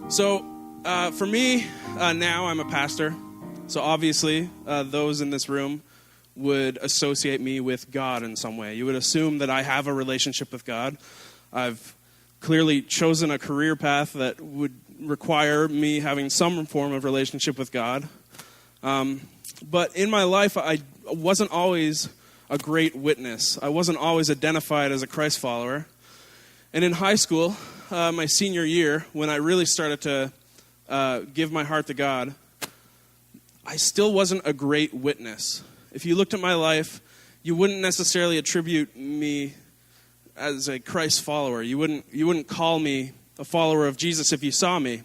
So, for me, now I'm a pastor. So obviously, those in this room would associate me with God in some way. You would assume that I have a relationship with God. I've clearly chosen a career path that would require me having some form of relationship with God. But in my life, I wasn't always a great witness. I wasn't always identified as a Christ follower. And in high school, my senior year, when I really started to give my heart to God, I still wasn't a great witness. If you looked at my life, you wouldn't necessarily attribute me as a Christ follower. You wouldn't call me a follower of Jesus if you saw me.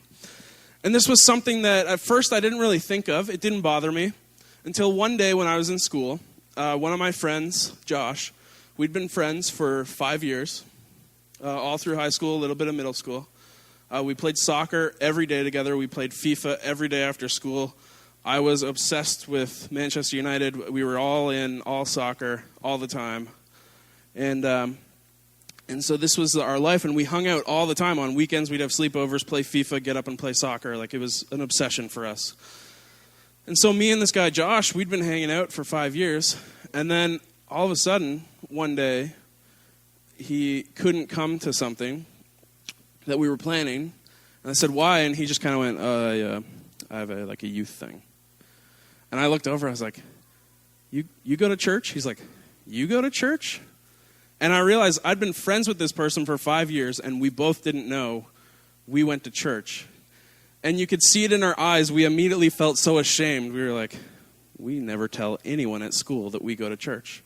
And this was something that at first I didn't really think of. It didn't bother me until one day when I was in school. One of my friends, Josh, we'd been friends for 5 years, all through high school, a little bit of middle school. We played soccer every day together. We played FIFA every day after school. I was obsessed with Manchester United. We were all soccer all the time. And so this was our life, and we hung out all the time. On weekends, we'd have sleepovers, play FIFA, get up and play soccer. Like, it was an obsession for us. And so me and this guy, Josh, we'd been hanging out for 5 years. And then all of a sudden, one day, he couldn't come to something that we were planning. And I said, why? And he just kind of went, yeah, I have a youth thing. And I looked over, I was like, you go to church? He's like, you go to church? And I realized I'd been friends with this person for 5 years, and we both didn't know we went to church. And you could see it in our eyes. We immediately felt so ashamed. We were like, we never tell anyone at school that we go to church.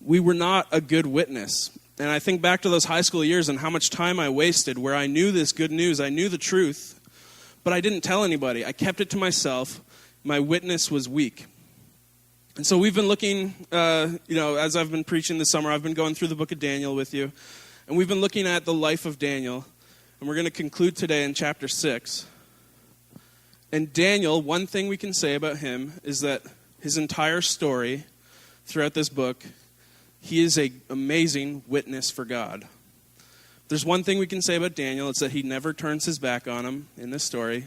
We were not a good witness. And I think back to those high school years and how much time I wasted where I knew this good news, I knew the truth, but I didn't tell anybody. I kept it to myself. My witness was weak. And so we've been looking, as I've been preaching this summer, I've been going through the book of Daniel with you. And we've been looking at the life of Daniel. And we're going to conclude today in chapter 6. And Daniel, one thing we can say about him is that his entire story throughout this book, he is an amazing witness for God. If there's one thing we can say about Daniel, it's that he never turns his back on him in this story.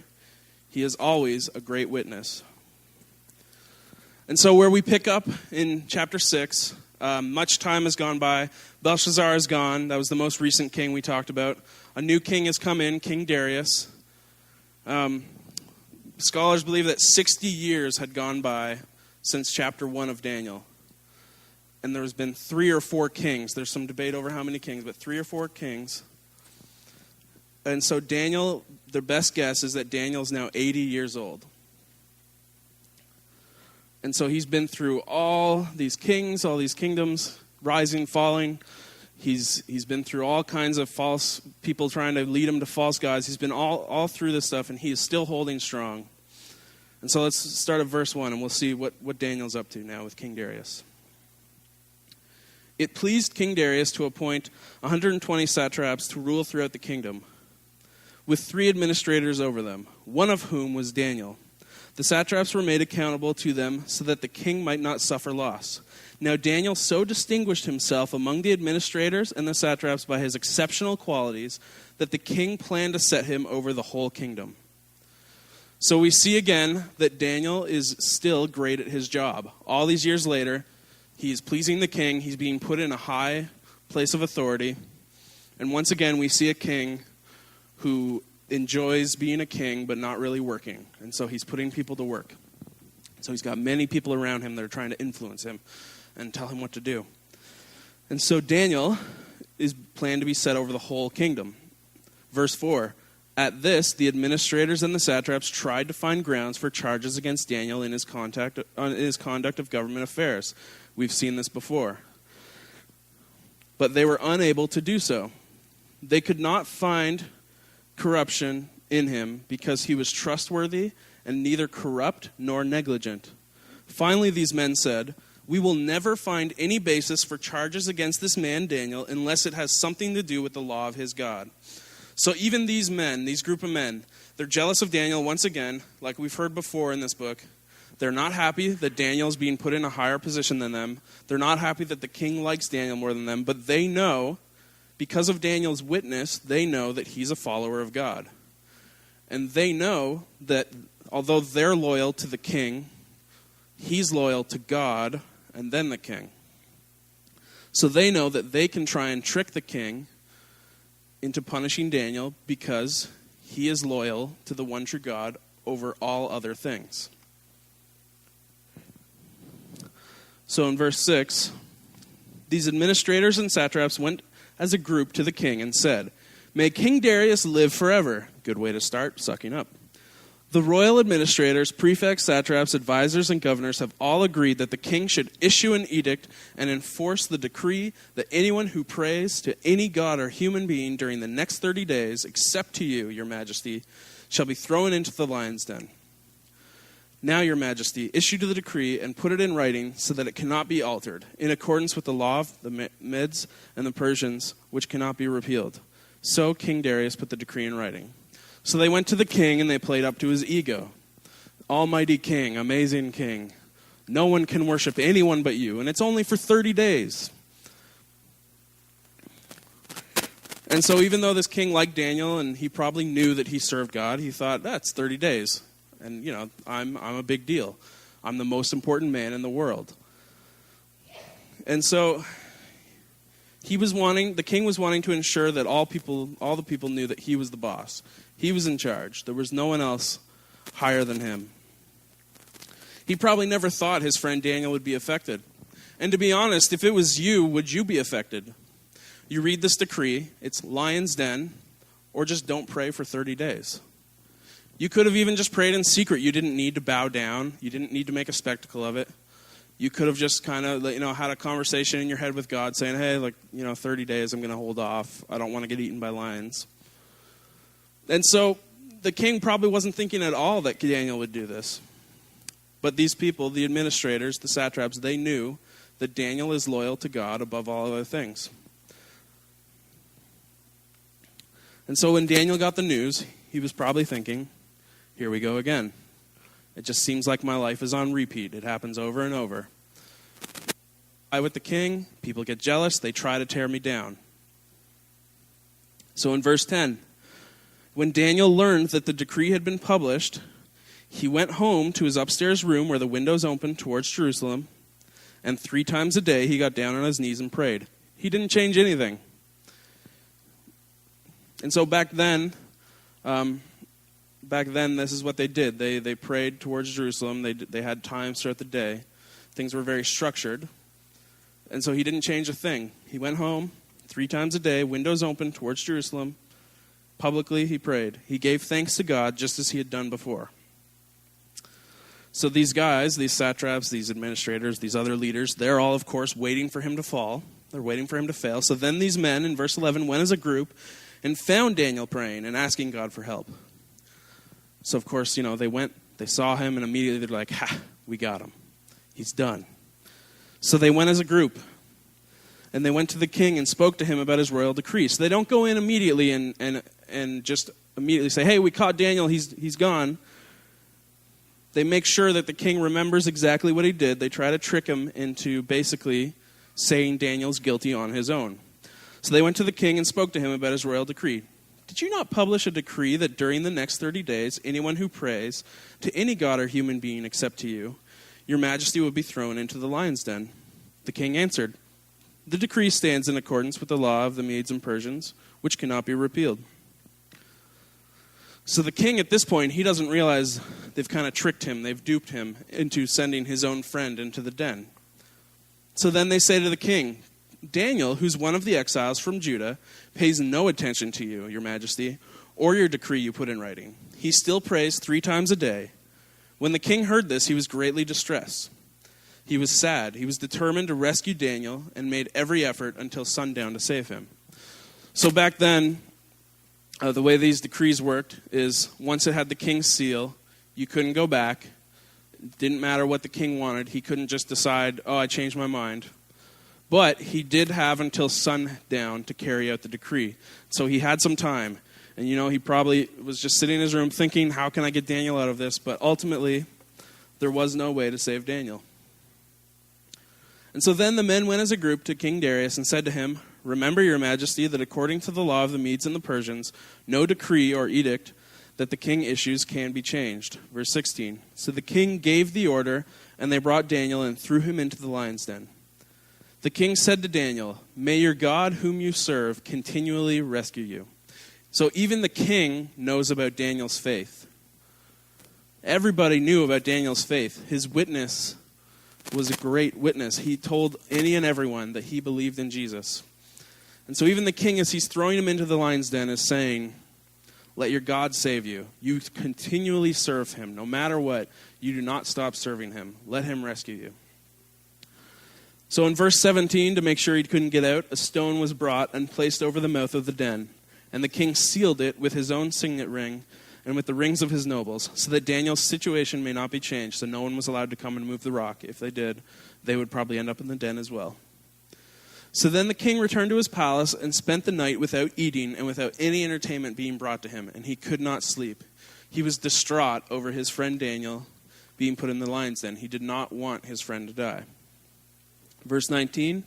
He is always a great witness. And so where we pick up in chapter 6, much time has gone by. Belshazzar is gone. That was the most recent king we talked about. A new king has come in, King Darius. Scholars believe that 60 years had gone by since chapter 1 of Daniel. And there's been 3 or 4 kings. There's some debate over how many kings, but 3 or 4 kings. And so Daniel, their best guess is that Daniel's now 80 years old. And so he's been through all these kings, all these kingdoms, rising, falling. He's been through all kinds of false people trying to lead him to false gods. He's been all through this stuff, and he is still holding strong. And so let's start at verse 1, and we'll see what Daniel's up to now with King Darius. It pleased King Darius to appoint 120 satraps to rule throughout the kingdom, with 3 administrators over them, one of whom was Daniel. The satraps were made accountable to them so that the king might not suffer loss. Now Daniel so distinguished himself among the administrators and the satraps by his exceptional qualities that the king planned to set him over the whole kingdom. So we see again that Daniel is still great at his job. All these years later, he is pleasing the king. He's being put in a high place of authority. And once again, we see a king who enjoys being a king but not really working. And so he's putting people to work. So he's got many people around him that are trying to influence him and tell him what to do. And so Daniel is planned to be set over the whole kingdom. Verse 4, at this, the administrators and the satraps tried to find grounds for charges against Daniel in his conduct of government affairs. We've seen this before. But they were unable to do so. They could not find corruption in him because he was trustworthy and neither corrupt nor negligent. Finally, these men said, we will never find any basis for charges against this man Daniel unless it has something to do with the law of his God. So even these men, these group of men, they're jealous of Daniel once again, like we've heard before in this book. They're not happy that Daniel's being put in a higher position than them. They're not happy that the king likes Daniel more than them, but they know, because of Daniel's witness, they know that he's a follower of God. And they know that although they're loyal to the king, he's loyal to God and then the king. So they know that they can try and trick the king into punishing Daniel because he is loyal to the one true God over all other things. So in verse 6, these administrators and satraps went as a group to the king and said, "May King Darius live forever." Good way to start, sucking up. The royal administrators, prefects, satraps, advisors, and governors have all agreed that the king should issue an edict and enforce the decree that anyone who prays to any god or human being during the next 30 days, except to you, your majesty, shall be thrown into the lion's den. Now, your majesty, issue the decree and put it in writing so that it cannot be altered, in accordance with the law of the Medes and the Persians, which cannot be repealed. So King Darius put the decree in writing. So they went to the king and they played up to his ego. Almighty king, amazing king. No one can worship anyone but you, and it's only for 30 days. And so even though this king liked Daniel and he probably knew that he served God, he thought, that's 30 days. And, you know, I'm a big deal. I'm the most important man in the world. And so the king was wanting to ensure that all the people knew that he was the boss. He was in charge. There was no one else higher than him. He probably never thought his friend Daniel would be affected. And to be honest, if it was you, would you be affected? You read this decree, it's lion's den, or just don't pray for 30 days. You could have even just prayed in secret. You didn't need to bow down. You didn't need to make a spectacle of it. You could have just kind of, had a conversation in your head with God saying, hey, 30 days I'm going to hold off. I don't want to get eaten by lions. And so the king probably wasn't thinking at all that Daniel would do this. But these people, the administrators, the satraps, they knew that Daniel is loyal to God above all other things. And so when Daniel got the news, he was probably thinking, here we go again. It just seems like my life is on repeat. It happens over and over. I with the king, people get jealous, they try to tear me down. So in verse 10, when Daniel learned that the decree had been published, he went home to his upstairs room where the windows opened towards Jerusalem, and 3 times a day he got down on his knees and prayed. He didn't change anything. And so back then, this is what they did. They prayed towards Jerusalem. They had times throughout the day. Things were very structured. And so he didn't change a thing. He went home 3 times a day, windows open towards Jerusalem. Publicly, he prayed. He gave thanks to God just as he had done before. So these guys, these satraps, these administrators, these other leaders, they're all, of course, waiting for him to fall. They're waiting for him to fail. So then these men, in verse 11, went as a group and found Daniel praying and asking God for help. So, of course, they went, they saw him, and immediately they're like, ha, we got him. He's done. So they went as a group. And they went to the king and spoke to him about his royal decree. So they don't go in immediately and just immediately say, hey, we caught Daniel, he's gone. They make sure that the king remembers exactly what he did. They try to trick him into basically saying Daniel's guilty on his own. So they went to the king and spoke to him about his royal decree. Did you not publish a decree that during the next 30 days, anyone who prays to any god or human being except to you, your majesty will be thrown into the lion's den? The king answered, the decree stands in accordance with the law of the Medes and Persians, which cannot be repealed. So the king at this point, he doesn't realize they've kind of tricked him, they've duped him into sending his own friend into the den. So then they say to the king, Daniel, who's one of the exiles from Judah, pays no attention to you, your majesty, or your decree you put in writing. He still prays 3 times a day. When the king heard this, he was greatly distressed. He was sad. He was determined to rescue Daniel and made every effort until sundown to save him. So back then, the way these decrees worked is once it had the king's seal, you couldn't go back. It didn't matter what the king wanted. He couldn't just decide, I changed my mind. But he did have until sundown to carry out the decree. So he had some time. And, he probably was just sitting in his room thinking, how can I get Daniel out of this? But ultimately, there was no way to save Daniel. And so then the men went as a group to King Darius and said to him, remember, your majesty, that according to the law of the Medes and the Persians, no decree or edict that the king issues can be changed. Verse 16. So the king gave the order, and they brought Daniel and threw him into the lion's den. The king said to Daniel, "May your God whom you serve continually rescue you." So even the king knows about Daniel's faith. Everybody knew about Daniel's faith. His witness was a great witness. He told any and everyone that he believed in Jesus. And so even the king, as he's throwing him into the lion's den, is saying, "Let your God save you. You continually serve him. No matter what, you do not stop serving him. Let him rescue you." So in verse 17, to make sure he couldn't get out, a stone was brought and placed over the mouth of the den. And the king sealed it with his own signet ring and with the rings of his nobles, so that Daniel's situation may not be changed. So no one was allowed to come and move the rock. If they did, they would probably end up in the den as well. So then the king returned to his palace and spent the night without eating and without any entertainment being brought to him, and he could not sleep. He was distraught over his friend Daniel being put in the lion's den. He did not want his friend to die. Verse 19,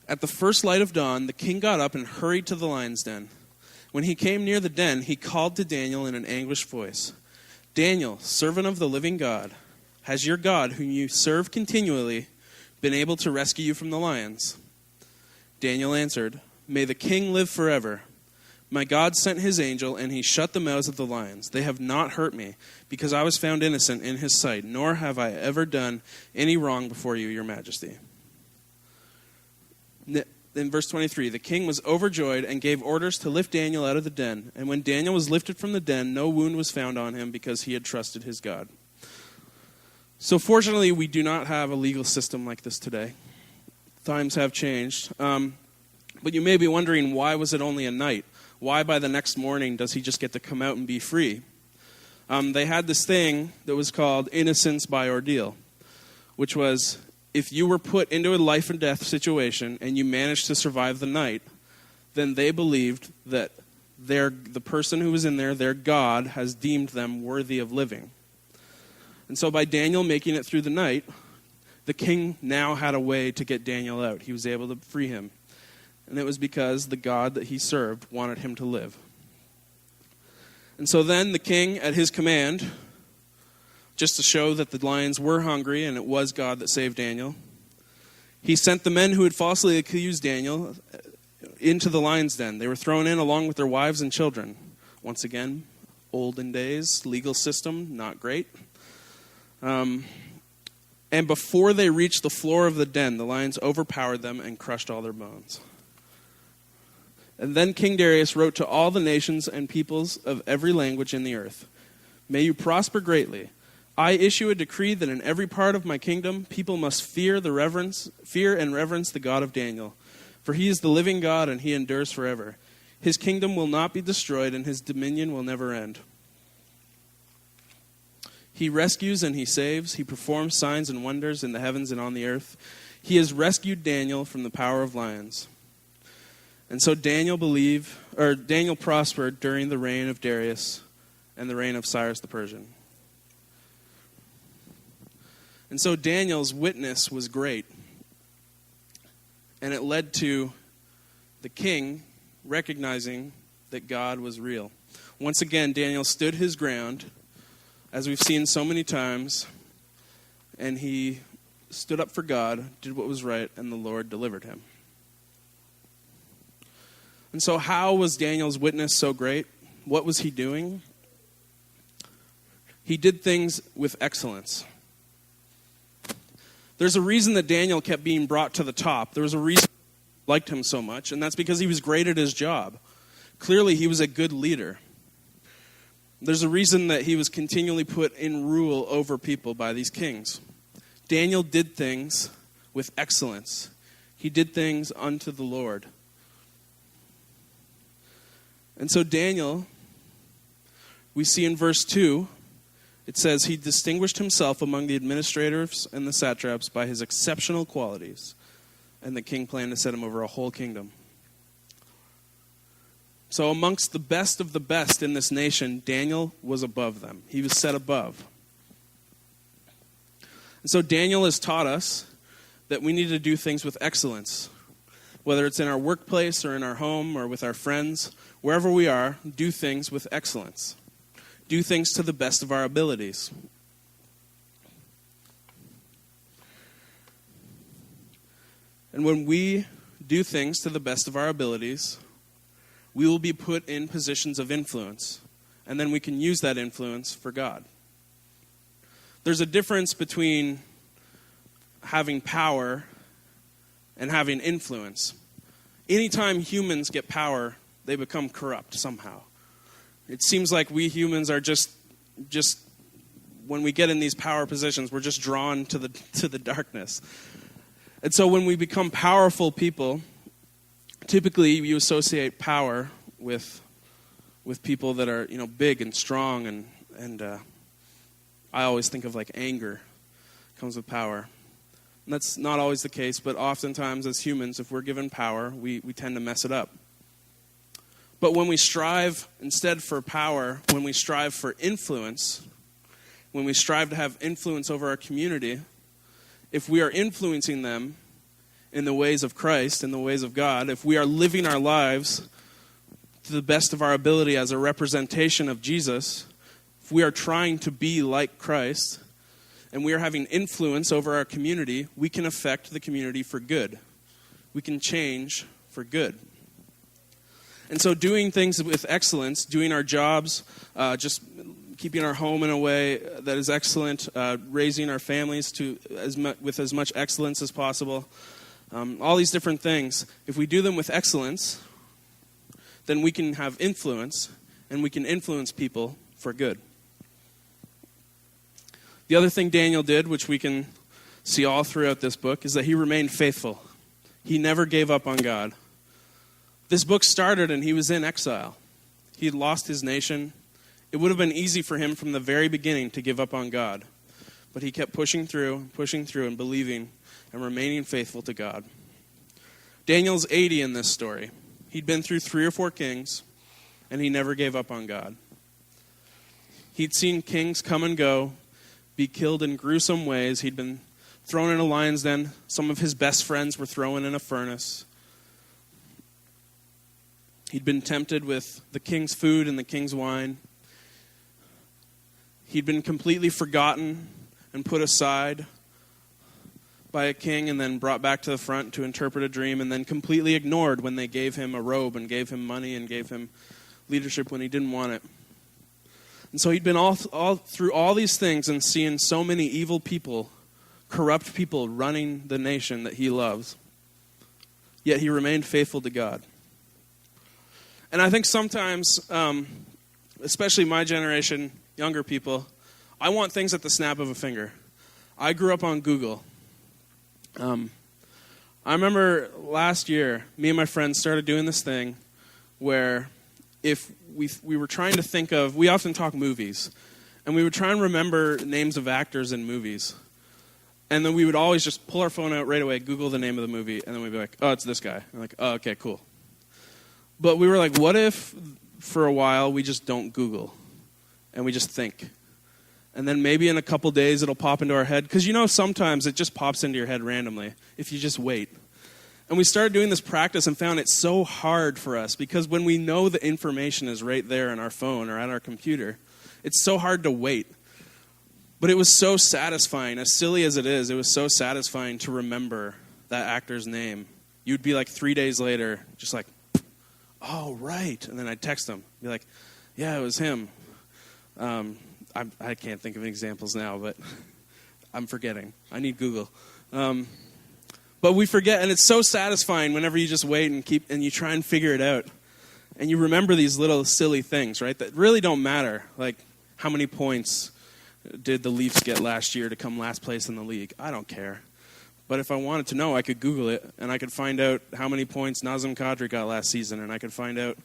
at the first light of dawn, the king got up and hurried to the lion's den. When he came near the den, he called to Daniel in an anguished voice, "Daniel, servant of the living God, has your God, whom you serve continually, been able to rescue you from the lions?" Daniel answered, "May the king live forever. My God sent his angel, and he shut the mouths of the lions. They have not hurt me, because I was found innocent in his sight, nor have I ever done any wrong before you, your majesty." In verse 23, the king was overjoyed and gave orders to lift Daniel out of the den. And when Daniel was lifted from the den, no wound was found on him because he had trusted his God. So fortunately, we do not have a legal system like this today. Times have changed. But you may be wondering, why was it only a night? Why by the next morning does he just get to come out and be free? They had this thing that was called innocence by ordeal, which was, if you were put into a life and death situation and you managed to survive the night, then they believed that the person who was in there, their God, has deemed them worthy of living. And so by Daniel making it through the night, the king now had a way to get Daniel out. He was able to free him. And it was because the God that he served wanted him to live. And so then the king, at his command, just to show that the lions were hungry and it was God that saved Daniel, he sent the men who had falsely accused Daniel into the lion's den. They were thrown in along with their wives and children. Once again, olden days, legal system, not great. And before they reached the floor of the den, the lions overpowered them and crushed all their bones. And then King Darius wrote to all the nations and peoples of every language in the earth, "May you prosper greatly. I issue a decree that in every part of my kingdom, people must fear and reverence the God of Daniel. For he is the living God, and he endures forever. His kingdom will not be destroyed, and his dominion will never end. He rescues and he saves. He performs signs and wonders in the heavens and on the earth. He has rescued Daniel from the power of lions." And so Daniel prospered during the reign of Darius and the reign of Cyrus the Persian. And so Daniel's witness was great. And it led to the king recognizing that God was real. Once again, Daniel stood his ground, as we've seen so many times, and he stood up for God, did what was right, and the Lord delivered him. And so how was Daniel's witness so great? What was he doing? He did things with excellence. There's a reason that Daniel kept being brought to the top. There was a reason I liked him so much, and that's because he was great at his job. Clearly, he was a good leader. There's a reason that he was continually put in rule over people by these kings. Daniel did things with excellence. He did things unto the Lord. And so Daniel, we see in verse 2, it says, he distinguished himself among the administrators and the satraps by his exceptional qualities. And the king planned to set him over a whole kingdom. So amongst the best of the best in this nation, Daniel was above them. He was set above. And so Daniel has taught us that we need to do things with excellence. Whether it's in our workplace or in our home or with our friends, wherever we are, do things with excellence. do things to the best of our abilities. And when we do things to the best of our abilities, we will be put in positions of influence. And then we can use that influence for God. There's a difference between having power and having influence. Anytime humans get power, they become corrupt somehow. It seems like we humans are just when we get in these power positions, we're just drawn to the darkness. And so when we become powerful people, typically you associate power with people that are, big and strong, and I always think of like anger comes with power. And that's not always the case, but oftentimes as humans, if we're given power, we tend to mess it up. But when we strive instead for power, when we strive for influence, when we strive to have influence over our community, if we are influencing them in the ways of Christ, in the ways of God, if we are living our lives to the best of our ability as a representation of Jesus, if we are trying to be like Christ, and we are having influence over our community, we can affect the community for good. We can change for good. And so doing things with excellence, doing our jobs, just keeping our home in a way that is excellent, raising our families with as much excellence as possible, all these different things, if we do them with excellence, then we can have influence, and we can influence people for good. The other thing Daniel did, which we can see all throughout this book, is that he remained faithful. He never gave up on God. This book started and he was in exile. He had lost his nation. It would have been easy for him from the very beginning to give up on God. But he kept pushing through, and believing and remaining faithful to God. Daniel's 80 in this story. He'd been through 3 or 4 kings, and he never gave up on God. He'd seen kings come and go, be killed in gruesome ways. He'd been thrown in a lion's den. Some of his best friends were thrown in a furnace. He'd been tempted with the king's food and the king's wine. He'd been completely forgotten and put aside by a king and then brought back to the front to interpret a dream, and then completely ignored when they gave him a robe and gave him money and gave him leadership when he didn't want it. And so he'd been all through all these things and seeing so many evil people, corrupt people running the nation that he loves. Yet he remained faithful to God. And I think sometimes, especially my generation, younger people, I want things at the snap of a finger. I grew up on Google. I remember last year, me and my friends started doing this thing where if we were trying to think of, we often talk movies, and we would try and remember names of actors in movies. And then we would always just pull our phone out right away, Google the name of the movie, and then we'd be like, oh, it's this guy. And like, oh, okay, cool. But we were like, what if for a while we just don't Google and we just think? And then maybe in a couple days it'll pop into our head. Because sometimes it just pops into your head randomly if you just wait. And we started doing this practice and found it so hard for us because when we know the information is right there on our phone or at our computer, it's so hard to wait. But it was so satisfying. As silly as it was so satisfying to remember that actor's name. You'd be like 3 days later, just like, oh, right. And then I'd text them, be like, yeah, it was him. I can't think of any examples now, but I'm forgetting. I need Google. But we forget, and it's so satisfying whenever you just wait and you try and figure it out. And you remember these little silly things, right, that really don't matter. Like, how many points did the Leafs get last year to come last place in the league? I don't care. But if I wanted to know, I could Google it, and I could find out how many points Nazem Kadri got last season, and I could find out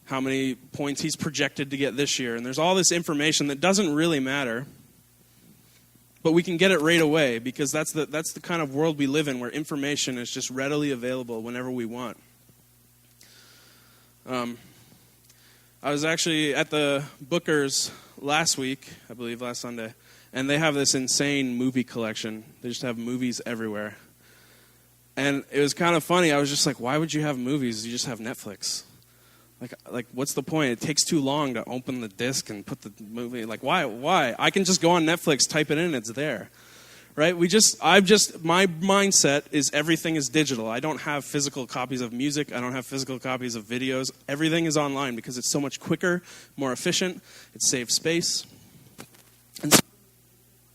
how many points he's projected to get this year. And there's all this information that doesn't really matter, but we can get it right away because that's the kind of world we live in where information is just readily available whenever we want. I was actually at the Bookers last week, I believe last Sunday, and they have this insane movie collection. They just have movies everywhere. And it was kind of funny. I was just like, why would you have movies? You just have Netflix. Like, what's the point? It takes too long to open the disc and put the movie. Like, why? I can just go on Netflix, type it in, it's there. Right? My mindset is everything is digital. I don't have physical copies of music. I don't have physical copies of videos. Everything is online because it's so much quicker, more efficient. It saves space. And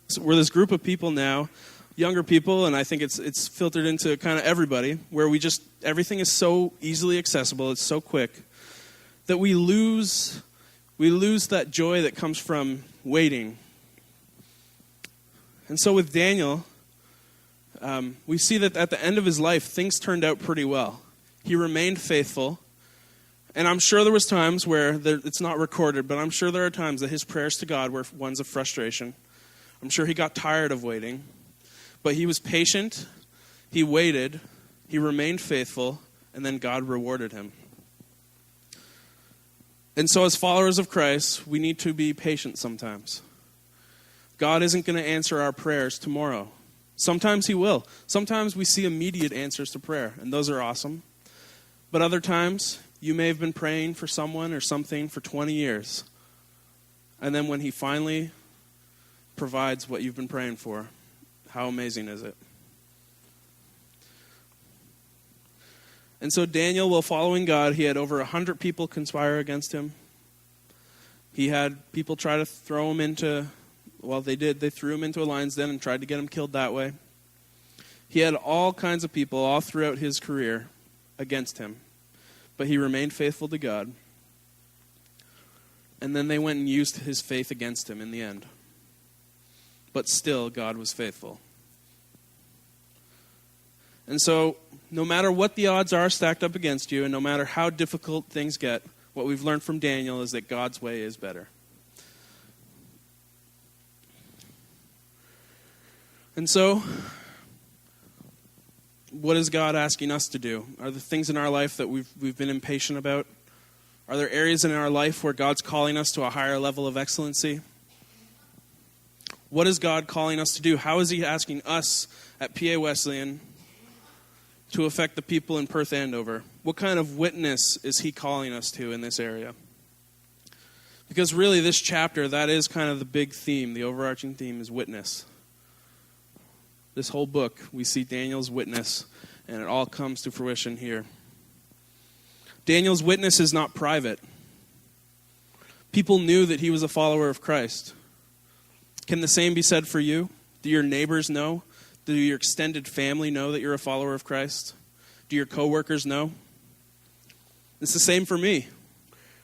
so we're this group of people now, younger people, and I think it's filtered into kind of everybody, where everything is so easily accessible. It's so quick that we lose that joy that comes from waiting. And so with Daniel, we see that at the end of his life, things turned out pretty well. He remained faithful. And I'm sure there was times where, it's not recorded, but I'm sure there are times that his prayers to God were ones of frustration. I'm sure he got tired of waiting. But he was patient, he waited, he remained faithful, and then God rewarded him. And so as followers of Christ, we need to be patient sometimes. God isn't going to answer our prayers tomorrow. Sometimes he will. Sometimes we see immediate answers to prayer, and those are awesome. But other times, you may have been praying for someone or something for 20 years. And then when he finally provides what you've been praying for, how amazing is it? And so Daniel, while following God, he had over 100 people conspire against him. He had people try to throw him into... Well, they did. They threw him into a lion's den and tried to get him killed that way. He had all kinds of people all throughout his career against him. But he remained faithful to God. And then they went and used his faith against him in the end. But still, God was faithful. And so, no matter what the odds are stacked up against you, and no matter how difficult things get, what we've learned from Daniel is that God's way is better. And so, what is God asking us to do? Are there things in our life that we've been impatient about? Are there areas in our life where God's calling us to a higher level of excellency? What is God calling us to do? How is he asking us at PA Wesleyan to affect the people in Perth-Andover? What kind of witness is he calling us to in this area? Because really this chapter, that is kind of the big theme. The overarching theme is witness. This whole book, we see Daniel's witness, and it all comes to fruition here. Daniel's witness is not private. People knew that he was a follower of Christ. Can the same be said for you? Do your neighbors know? Do your extended family know that you're a follower of Christ? Do your coworkers know? It's the same for me.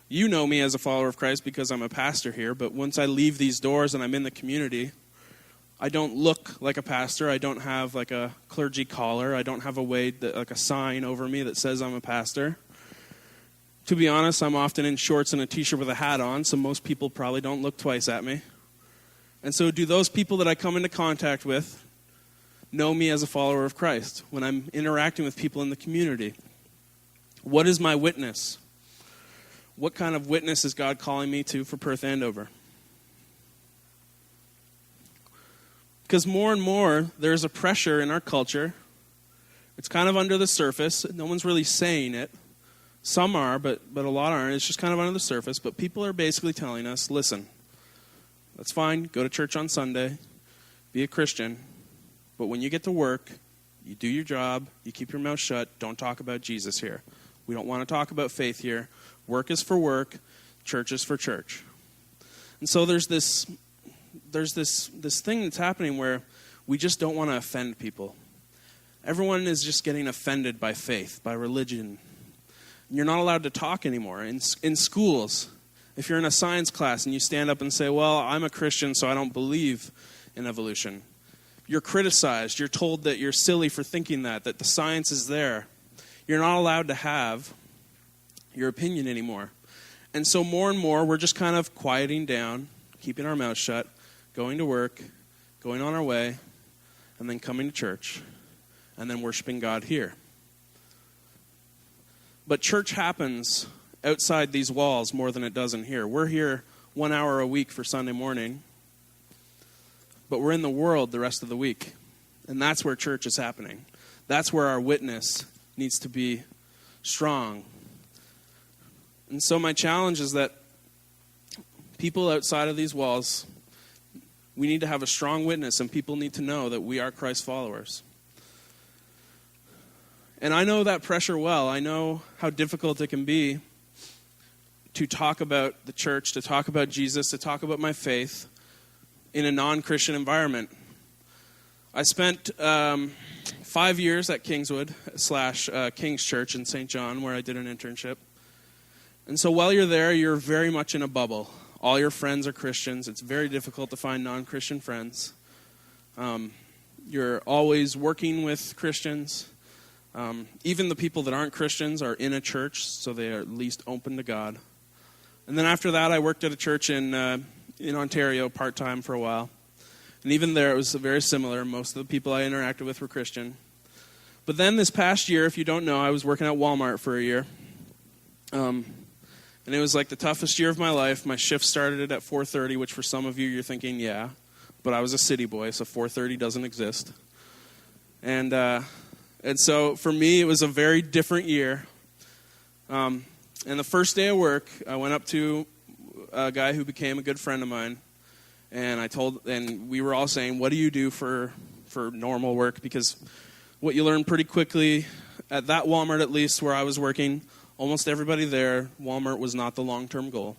You know me as a follower of Christ because I'm a pastor here, but once I leave these doors and I'm in the community, I don't look like a pastor. I don't have like a clergy collar. I don't have like a sign over me that says I'm a pastor. To be honest, I'm often in shorts and a t-shirt with a hat on, so most people probably don't look twice at me. And so do those people that I come into contact with know me as a follower of Christ when I'm interacting with people in the community? What is my witness? What kind of witness is God calling me to for Perth-Andover? Because more and more, there's a pressure in our culture. It's kind of under the surface. No one's really saying it. Some are, but a lot aren't. It's just kind of under the surface. But people are basically telling us, listen, that's fine. Go to church on Sunday. Be a Christian. But when you get to work, you do your job. You keep your mouth shut. Don't talk about Jesus here. We don't want to talk about faith here. Work is for work. Church is for church. And so there's this thing that's happening where we just don't want to offend people. Everyone is just getting offended by faith, by religion. You're not allowed to talk anymore. In schools, if you're in a science class and you stand up and say, well, I'm a Christian, so I don't believe in evolution, you're criticized. You're told that you're silly for thinking that the science is there. You're not allowed to have your opinion anymore. And so more and more, we're just kind of quieting down, keeping our mouth shut, going to work, going on our way, and then coming to church, and then worshiping God here. But church happens outside these walls more than it does in here. We're here 1 hour a week for Sunday morning, but we're in the world the rest of the week. And that's where church is happening. That's where our witness needs to be strong. And so my challenge is that people outside of these walls, we need to have a strong witness, and people need to know that we are Christ followers. And I know that pressure well. I know how difficult it can be to talk about the church, to talk about Jesus, to talk about my faith in a non-Christian environment. I spent 5 years at Kingswood / King's Church in St. John, where I did an internship. And so while you're there, you're very much in a bubble. All your friends are Christians. It's very difficult to find non-Christian friends. You're always working with Christians. Even the people that aren't Christians are in a church, so they are at least open to God. And then after that, I worked at a church in Ontario part-time for a while. And even there, it was very similar. Most of the people I interacted with were Christian. But then this past year, if you don't know, I was working at Walmart for a year. And it was like the toughest year of my life. My shift started at 4:30, which for some of you, you're thinking, yeah. But I was a city boy, so 4:30 doesn't exist. And so for me, it was a very different year. And the first day of work, I went up to a guy who became a good friend of mine. And we were all saying, what do you do for normal work? Because what you learn pretty quickly, at that Walmart at least, where I was working, almost everybody there, Walmart was not the long-term goal.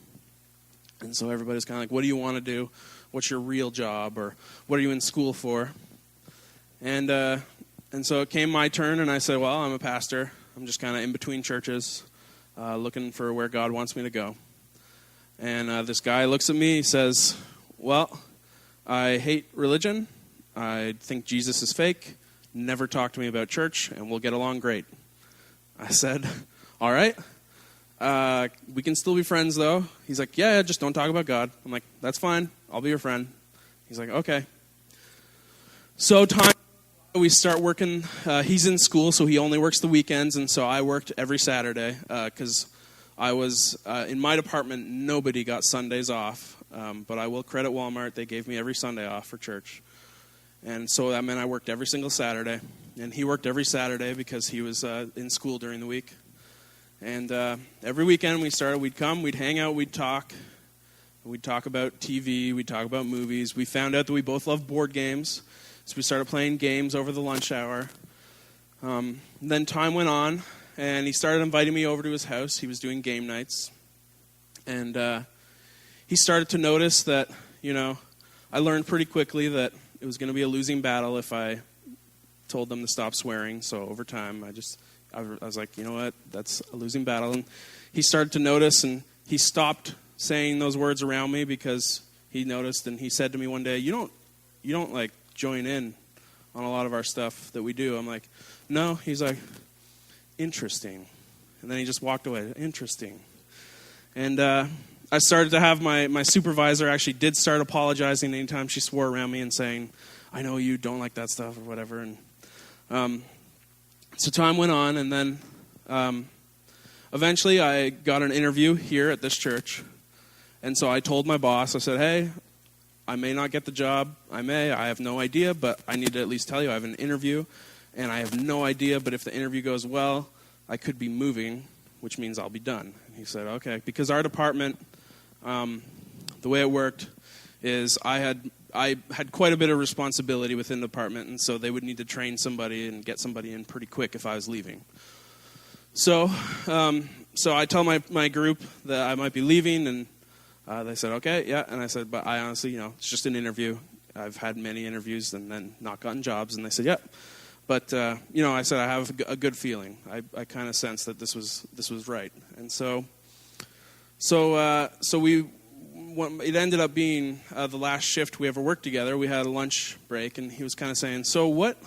And so everybody's kind of like, what do you want to do? What's your real job? Or what are you in school for? And so it came my turn, and I said, well, I'm a pastor. I'm just kind of in between churches, looking for where God wants me to go. And this guy looks at me, he says, well, I hate religion. I think Jesus is fake. Never talk to me about church, and we'll get along great. I said, all right. We can still be friends, though. He's like, yeah, just don't talk about God. I'm like, that's fine. I'll be your friend. He's like, okay. So we start working. He's in school, so he only works the weekends, and so I worked every Saturday because I was, in my department, nobody got Sundays off. But I will credit Walmart. They gave me every Sunday off for church. And so that meant I worked every single Saturday. And he worked every Saturday because he was in school during the week. And every weekend we'd come, we'd hang out, we'd talk. We'd talk about TV, we'd talk about movies. We found out that we both love board games. So we started playing games over the lunch hour. Then time went on, and he started inviting me over to his house. He was doing game nights. And he started to notice that, I learned pretty quickly that it was going to be a losing battle if I told them to stop swearing. So over time, I was like, you know what, that's a losing battle. And he started to notice, and he stopped saying those words around me because he noticed, and he said to me one day, you don't like join in on a lot of our stuff that we do. I'm like, no. He's like, interesting. And then he just walked away. Interesting. And I started to have my supervisor actually did start apologizing anytime she swore around me and saying, I know you don't like that stuff or whatever. And so time went on, and then eventually I got an interview here at this church. And so I told my boss, I said, hey, I may not get the job. I have no idea, but I need to at least tell you I have an interview, and I have no idea, but if the interview goes well, I could be moving, which means I'll be done. And he said, okay, because our department, the way it worked is I had quite a bit of responsibility within the department, and so they would need to train somebody and get somebody in pretty quick if I was leaving. So I tell my group that I might be leaving, and they said, okay, yeah. And I said, but I honestly, it's just an interview. I've had many interviews and then not gotten jobs. And they said, yeah. But, I said, I have a good feeling. I kind of sensed that this was right. And so it ended up being the last shift we ever worked together. We had a lunch break, and he was kind of saying, so what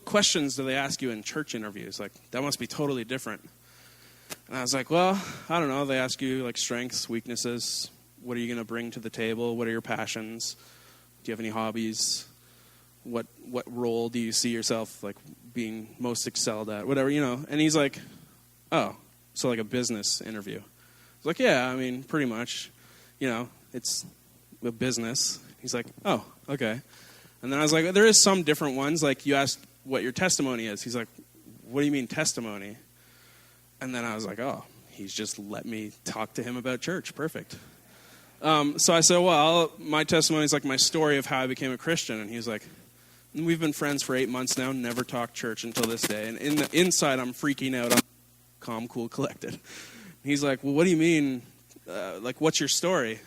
questions do they ask you in church interviews? Like, that must be totally different. And I was like, well, I don't know. They ask you, like, strengths, weaknesses. What are you going to bring to the table? What are your passions? Do you have any hobbies? What role do you see yourself, like, being most excelled at? Whatever, And he's like, oh, so like a business interview. I was like, yeah, I mean, pretty much. It's a business. He's like, oh, okay. And then I was like, there is some different ones. Like, you asked what your testimony is. He's like, what do you mean testimony? And then I was like, oh, he's just let me talk to him about church. Perfect. So I said, well, my testimony is like my story of how I became a Christian. And he's like, we've been friends for 8 months now, never talked church until this day. And in the inside, I'm freaking out. I'm calm, cool, collected. He's like, well, what do you mean? Like, what's your story?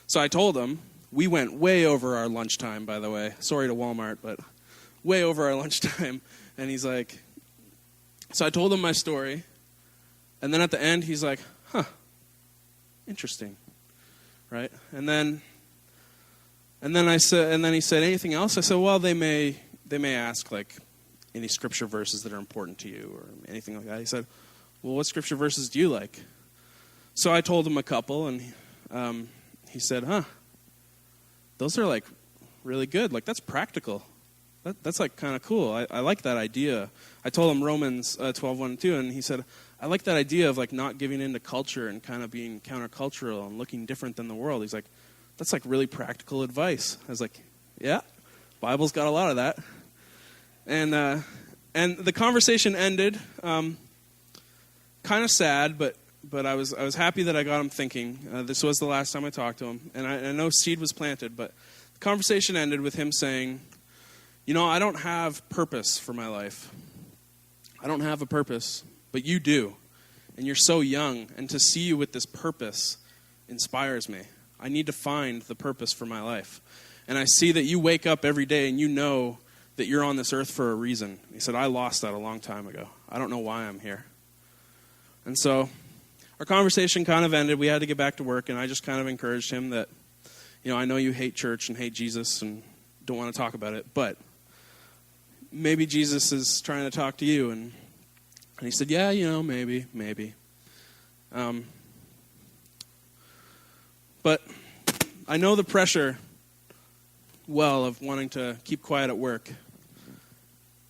So I told him. We went way over our lunchtime, by the way. Sorry to Walmart, but way over our lunchtime. And he's like, so I told him my story. And then at the end, he's like, huh, interesting. Right? And then he said, anything else? I said, well, they may ask, like, any scripture verses that are important to you or anything like that. He said, well, what scripture verses do you like? So I told him a couple, and he said, huh, those are, like, really good. Like, that's practical. That's like, kind of cool. I like that idea. I told him Romans 12:1-2, and he said, I like that idea of, like, not giving into culture and kind of being countercultural and looking different than the world. He's like, that's, like, really practical advice. I was like, yeah, Bible's got a lot of that. And the conversation ended kind of sad, but I was happy that I got him thinking. This was the last time I talked to him, and I know seed was planted, but the conversation ended with him saying, you know, I don't have purpose for my life. I don't have a purpose, but you do, and you're so young, and to see you with this purpose inspires me. I need to find the purpose for my life, and I see that you wake up every day and you know that you're on this earth for a reason. He said, I lost that a long time ago. I don't know why I'm here. And so our conversation kind of ended. We had to get back to work, and I just kind of encouraged him that, you know, I know you hate church and hate Jesus and don't want to talk about it, but maybe Jesus is trying to talk to you. And he said, yeah, you know, maybe. But I know the pressure well of wanting to keep quiet at work.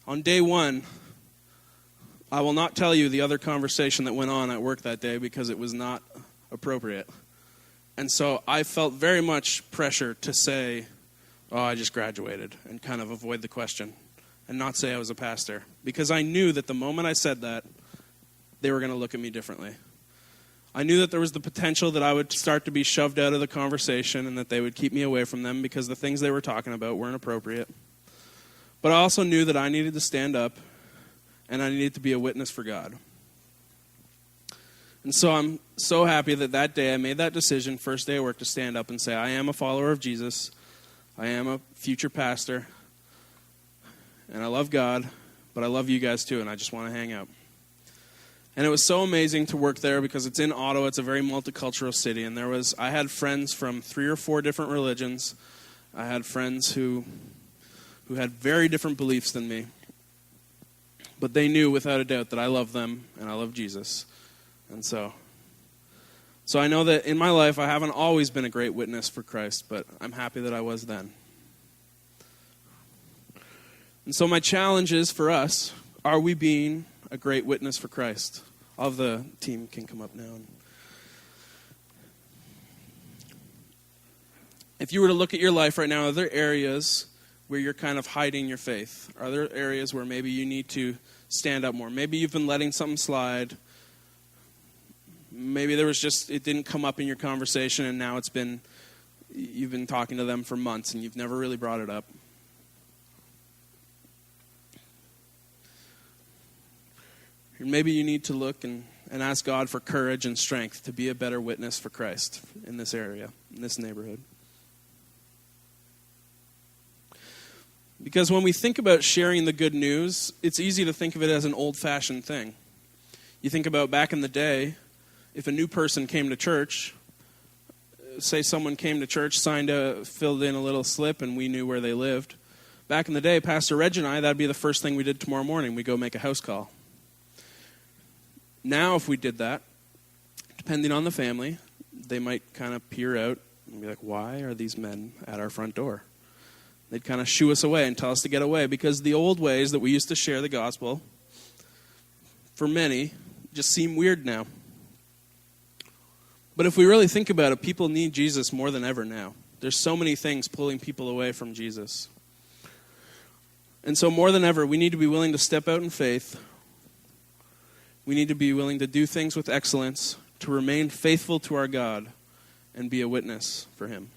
On day one, I will not tell you the other conversation that went on at work that day because it was not appropriate. And so I felt very much pressure to say, oh, I just graduated, and kind of avoid the question and not say I was a pastor. Because I knew that the moment I said that, they were going to look at me differently. I knew that there was the potential that I would start to be shoved out of the conversation and that they would keep me away from them because the things they were talking about weren't appropriate. But I also knew that I needed to stand up and I needed to be a witness for God. And so I'm so happy that day I made that decision, first day of work, to stand up and say, I am a follower of Jesus. I am a future pastor. And I love God, but I love you guys too, and I just want to hang out. And it was so amazing to work there because it's in Ottawa. It's a very multicultural city. And I had friends from 3 or 4 different religions. I had friends who had very different beliefs than me. But they knew without a doubt that I love them and I love Jesus. And so I know that in my life I haven't always been a great witness for Christ, but I'm happy that I was then. And so my challenge is for us, are we being a great witness for Christ? All of the team can come up now. If you were to look at your life right now, are there areas where you're kind of hiding your faith? Are there areas where maybe you need to stand up more? Maybe you've been letting something slide. Maybe it didn't come up in your conversation, and now you've been talking to them for months and you've never really brought it up. Maybe you need to look and ask God for courage and strength to be a better witness for Christ in this area, in this neighborhood. Because when we think about sharing the good news, it's easy to think of it as an old-fashioned thing. You think about back in the day, if a new person came to church, say someone came to church, filled in a little slip, and we knew where they lived. Back in the day, Pastor Reg and I, that'd be the first thing we did tomorrow morning. We'd go make a house call. Now, if we did that, depending on the family, they might kind of peer out and be like, why are these men at our front door? They'd kind of shoo us away and tell us to get away, because the old ways that we used to share the gospel, for many, just seem weird now. But if we really think about it, people need Jesus more than ever now. There's so many things pulling people away from Jesus. And so more than ever, we need to be willing to step out in faith We need to be willing to do things with excellence, to remain faithful to our God, and be a witness for him.